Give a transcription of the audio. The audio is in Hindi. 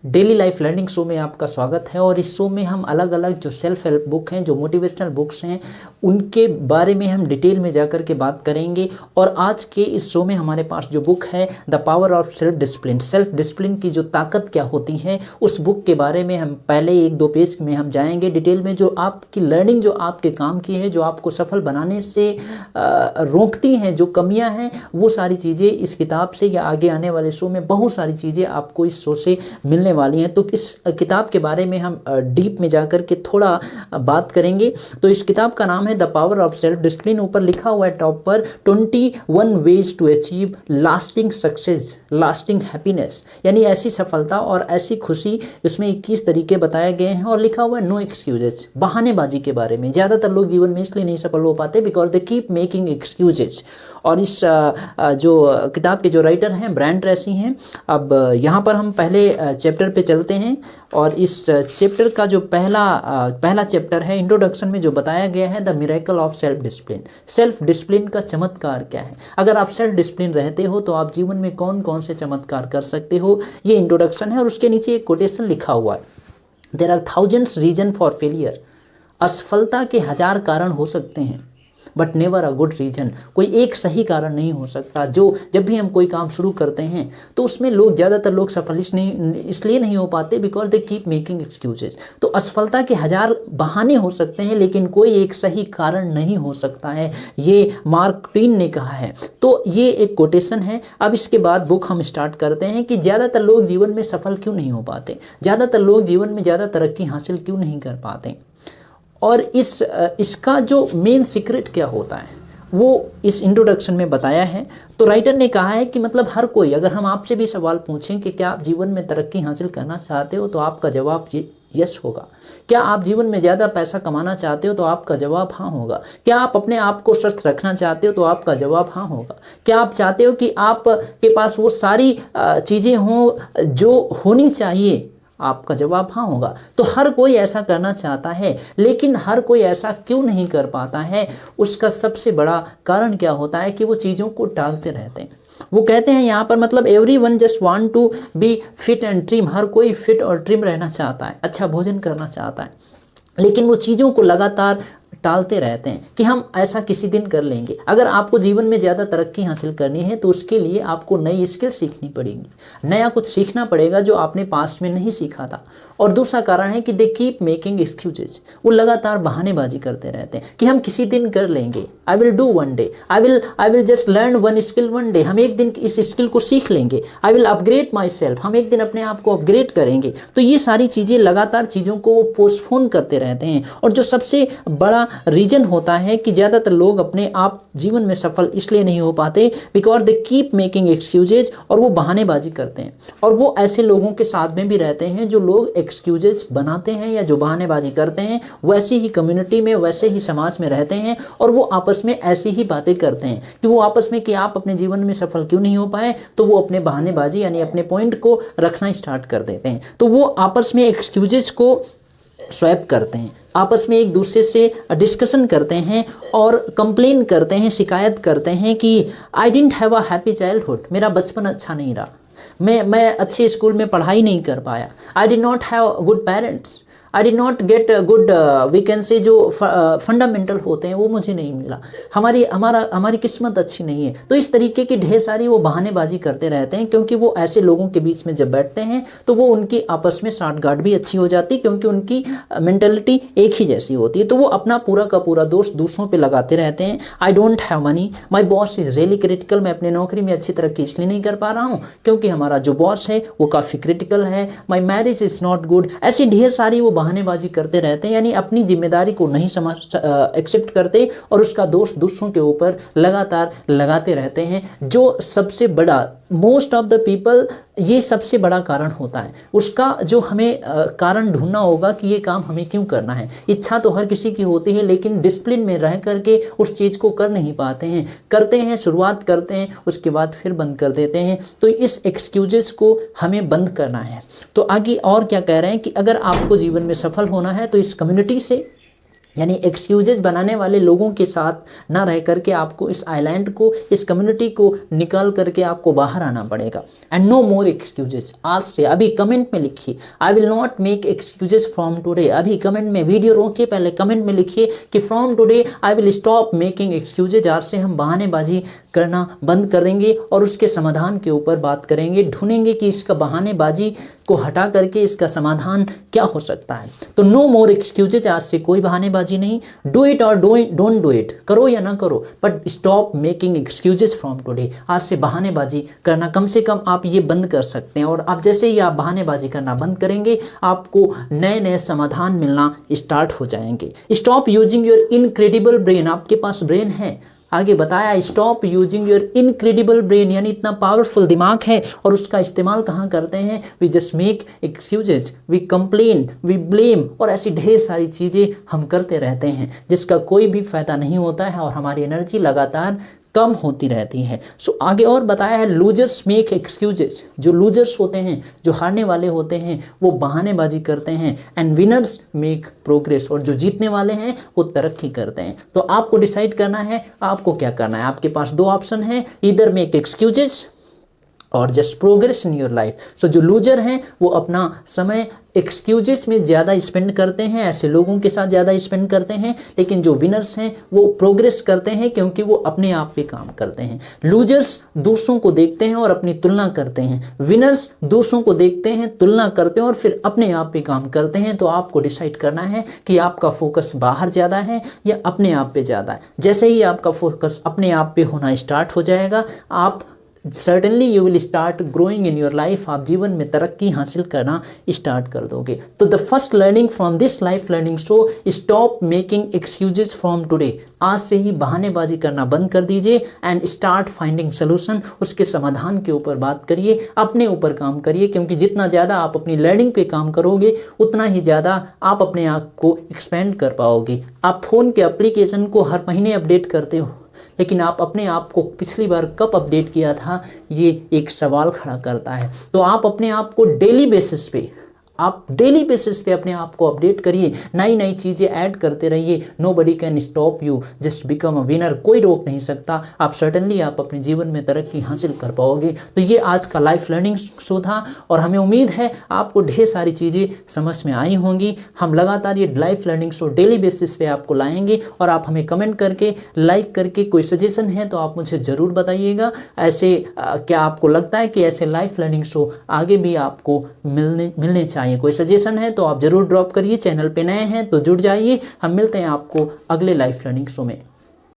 डेली लाइफ लर्निंग शो में आपका स्वागत है। और इस शो में हम अलग अलग जो सेल्फ हेल्प बुक हैं, जो मोटिवेशनल बुक्स हैं, उनके बारे में हम डिटेल में जाकर के बात करेंगे। और आज के इस शो में हमारे पास जो बुक है the power of self discipline की जो ताकत क्या होती है, उस बुक के बारे में हम पहले 1-2 पेज में हम जाएंगे डिटेल में। जो आपकी लर्निंग, जो आपके काम की है, जो आपको सफल बनाने से रोकती हैं, जो कमियां हैं, वो सारी चीज़ें इस किताब से या आगे आने वाले शो में बहुत सारी चीज़ें आपको इस शो से मिलने वाली हैं। तो इस किताब के बारे में हम डीप में जाकर के थोड़ा बात करेंगे। तो इस किताब का नाम है the power of self discipline. ऊपर लिखा हुआ है टॉप पर 21 ways to achieve lasting success, lasting happiness, यानी ऐसी सफलता और ऐसी खुशी। इसमें 21 तरीके बताए गए हैं और लिखा हुआ है नो एक्सक्यूजेज, बहानेबाजी के बारे में। ज़्यादातर लोग जीवन में इसलिए नहीं सफल हो पाते because they keep making excuses. और इस जो किताब के जो राइटर हैं ब्रायन ट्रेसी हैं। अब यहाँ पर हम पहले चैप्टर पे चलते हैं। और इस चैप्टर का जो पहला चैप्टर है, इंट्रोडक्शन में जो बताया गया है the miracle of self discipline. Self discipline का चमत्कार क्या है। अगर आप सेल्फ डिसिप्लिन रहते हो तो आप जीवन में कौन कौन से चमत्कार कर सकते हो, ये इंट्रोडक्शन है। और उसके नीचे एक कोटेशन लिखा हुआ है, there are thousands reason for failure. असफलता के 1000 कारण हो सकते हैं but never a good reason. कोई एक सही कारण नहीं हो सकता। जो जब भी हम कोई काम शुरू करते हैं तो उसमें ज़्यादातर लोग सफल इसलिए नहीं हो पाते because they keep making excuses. तो असफलता के 1000 बहाने हो सकते हैं लेकिन कोई एक सही कारण नहीं हो सकता है, ये मार्क ट्वेन ने कहा है। तो ये एक कोटेशन है। अब इसके बाद बुक हम स्टार्ट करते हैं कि ज़्यादातर लोग जीवन में सफल क्यों नहीं हो पाते, ज़्यादातर लोग जीवन में ज़्यादा तरक्की हासिल क्यों नहीं कर पाते, और इसका जो मेन सीक्रेट क्या होता है वो इस इंट्रोडक्शन में बताया है। तो राइटर ने कहा है कि मतलब हर कोई, अगर हम आपसे भी सवाल पूछें कि क्या आप जीवन में तरक्की हासिल करना चाहते हो तो आपका जवाब यस होगा। क्या आप जीवन में ज़्यादा पैसा कमाना चाहते हो तो आपका जवाब हाँ होगा। क्या आप अपने आप को स्वस्थ रखना चाहते हो तो आपका जवाब हाँ होगा। क्या आप चाहते हो कि आपके पास वो सारी चीज़ें हों जो होनी चाहिए, आपका जवाब हाँ होगा। तो हर कोई ऐसा करना चाहता है लेकिन हर कोई ऐसा क्यों नहीं कर पाता है, उसका सबसे बड़ा कारण क्या होता है कि वो चीज़ों को टालते रहते हैं। वो कहते हैं यहाँ पर मतलब everyone just want to be fit and trim. हर कोई फिट और ट्रिम रहना चाहता है, अच्छा भोजन करना चाहता है, लेकिन वो चीज़ों को लगातार टालते रहते हैं कि हम ऐसा किसी दिन कर लेंगे। अगर आपको जीवन में ज़्यादा तरक्की हासिल करनी है तो उसके लिए आपको नई स्किल सीखनी पड़ेगी, नया कुछ सीखना पड़ेगा जो आपने पास्ट में नहीं सीखा था। और दूसरा कारण है कि दे कीप मेकिंग एक्सक्यूजेज। वो लगातार बहानेबाजी करते रहते हैं कि हम किसी दिन कर लेंगे, I will do one day, I will just learn one skill one day. हम एक दिन इस स्किल को सीख लेंगे, I will upgrade my self. हम एक दिन अपने आप को अपग्रेड करेंगे। तो ये सारी चीज़ें लगातार चीज़ों को पोस्टपोन करते रहते हैं। और जो सबसे बड़ा रीजन होता है कि ज़्यादातर लोग अपने आप जीवन में सफल इसलिए नहीं हो पाते because they keep making excuses. और वो बहानेबाजी करते हैं। और वो ऐसे लोगों के साथ में भी रहते हैं जो लोग एक्सक्यूजेज बनाते हैं या जो बहानेबाजी करते हैं, वैसी ही कम्युनिटी में, वैसे ही समाज में रहते हैं। और वो आपस में ऐसी ही बातें करते हैं कि वो आपस में कि आप अपने जीवन में सफल क्यों नहीं हो पाए, तो वो अपने बहानेबाजी यानी अपने पॉइंट को रखना स्टार्ट कर देते हैं। तो वो आपस में एक्सक्यूजेज को स्वैप करते हैं, आपस में एक दूसरे से डिस्कशन करते हैं और कंप्लेन करते हैं, शिकायत करते हैं कि I didn't have a happy childhood. मेरा बचपन अच्छा नहीं रहा, मैं अच्छे स्कूल में पढ़ाई नहीं कर पाया। I did not have good parents, I did not get good we can say जो फंडामेंटल होते हैं वो मुझे नहीं मिला, हमारी किस्मत अच्छी नहीं है। तो इस तरीके की ढेर सारी वो बहानेबाजी करते रहते हैं क्योंकि वो ऐसे लोगों के बीच में जब बैठते हैं तो वो उनकी आपस में साठगांठ भी अच्छी हो जाती है क्योंकि उनकी मेंटेलिटी एक ही जैसी होती है। तो वो अपना पूरा का पूरा दोष दूसरों पे लगाते रहते हैं। I don't have money, my boss is really critical. मैं अपनी नौकरी में अच्छी तरक्की इसलिए नहीं कर पा रहा हूँ क्योंकि हमारा जो बॉस है वो काफ़ी क्रिटिकल है। My marriage is not good. ऐसी ढेर सारी वो बहानेबाजी करते रहते हैं, यानी अपनी जिम्मेदारी को नहीं एक्सेप्ट करते और उसका दोष दूसरों के ऊपर लगातार लगाते रहते हैं। जो सबसे बड़ा, मोस्ट ऑफ द पीपल, ये सबसे बड़ा कारण होता है। उसका जो हमें कारण ढूंढना होगा कि ये काम हमें क्यों करना है। इच्छा तो हर किसी की होती है लेकिन डिसिप्लिन में रह करके उस चीज़ को कर नहीं पाते हैं। करते हैं, शुरुआत करते हैं, उसके बाद फिर बंद कर देते हैं। तो इस एक्सक्यूजेस को हमें बंद करना है। तो आगे और क्या कह रहे हैं कि अगर आपको जीवन में सफल होना है तो इस कम्युनिटी से यानी एक्सक्यूजेज बनाने वाले लोगों के साथ ना रह करके आपको इस आइलैंड को, इस कम्युनिटी को निकाल करके आपको बाहर आना पड़ेगा। And no more excuses. आज से अभी कमेंट में लिखिए, I will not make excuses from today. अभी कमेंट में, वीडियो रोके पहले कमेंट में लिखिए कि from today I will stop making excuses. आज से हम बहानेबाजी करना बंद करेंगे और उसके समाधान के ऊपर बात करेंगे, ढूंढेंगे कि इसका बहानेबाजी को हटा करके इसका समाधान क्या हो सकता है। तो नो मोर एक्सक्यूजेज। आज से कोई बहानेबाजी नहीं। डू इट और डोंट डू इट। करो या ना करो, but stop making excuses from today. आज से बहानेबाजी करना कम से कम आप ये बंद कर सकते हैं। और आप जैसे ही आप बहानेबाजी करना बंद करेंगे, आपको नए नए समाधान मिलना स्टार्ट हो जाएंगे। Stop using your incredible brain. आपके पास ब्रेन है, आगे बताया, stop using your incredible brain, यानी इतना पावरफुल दिमाग है और उसका इस्तेमाल कहाँ करते हैं? We just make excuses, we complain, we blame, और ऐसी ढेर सारी चीज़ें हम करते रहते हैं जिसका कोई भी फायदा नहीं होता है और हमारी एनर्जी लगातार कम होती रहती है। सो आगे और बताया है, लूजर्स मेक एक्सक्यूजेज। जो लूजर्स होते हैं, जो हारने वाले होते हैं, वो बहानेबाजी करते हैं। And winners make progress. और जो जीतने वाले हैं वो तरक्की करते हैं। तो आपको डिसाइड करना है आपको क्या करना है। आपके पास दो ऑप्शन है, इधर मेक एक्सक्यूजेज और just progress in your life. So जो लूजर हैं वो अपना समय एक्सक्यूजेस में ज़्यादा स्पेंड करते हैं, ऐसे लोगों के साथ ज़्यादा स्पेंड करते हैं। लेकिन जो विनर्स हैं वो प्रोग्रेस करते हैं क्योंकि वो अपने आप पे काम करते हैं। लूजर्स दूसरों को देखते हैं और अपनी तुलना करते हैं, विनर्स दूसरों को देखते हैं, तुलना करते हैं और फिर अपने आप पे काम करते हैं। तो आपको डिसाइड करना है कि आपका फोकस बाहर ज़्यादा है या अपने आप पे ज़्यादा है। जैसे ही आपका फोकस अपने आप पे होना स्टार्ट हो जाएगा, आप certainly you will start growing in your life. आप जीवन में तरक्की हासिल करना स्टार्ट कर दोगे। तो the first learning from this life learning show, stop making excuses from today. आज से ही बहानेबाजी करना बंद कर दीजिए एंड स्टार्ट फाइंडिंग सोल्यूशन। उसके समाधान के ऊपर बात करिए, अपने ऊपर काम करिए, क्योंकि जितना ज़्यादा आप अपनी लर्निंग पे काम करोगे उतना ही ज़्यादा आप अपने आप को एक्सपेंड कर पाओगे। आप फ़ोन के एप्लीकेशन को हर महीने अपडेट करते हो, लेकिन आप अपने आप को पिछली बार कब अपडेट किया था, ये एक सवाल खड़ा करता है। तो आप अपने आप को डेली बेसिस पे अपने आप को अपडेट करिए, नई नई चीज़ें ऐड करते रहिए। Nobody can stop you, just become a winner. कोई रोक नहीं सकता। आप सर्टेनली आप अपने जीवन में तरक्की हासिल कर पाओगे। तो ये आज का लाइफ लर्निंग शो था और हमें उम्मीद है आपको ढेर सारी चीज़ें समझ में आई होंगी। हम लगातार ये life learning show daily basis पे आपको लाएंगे और आप हमें कमेंट करके, लाइक करके, कोई सजेशन है तो आप मुझे ज़रूर बताइएगा। ऐसे क्या आपको लगता है कि ऐसे लाइफ लर्निंग शो आगे भी आपको मिलने चाहिए? कोई सजेशन है तो आप जरूर ड्रॉप करिए। चैनल पे नए हैं तो जुड़ जाइए। हम मिलते हैं आपको अगले लाइफ लर्निंग शो में।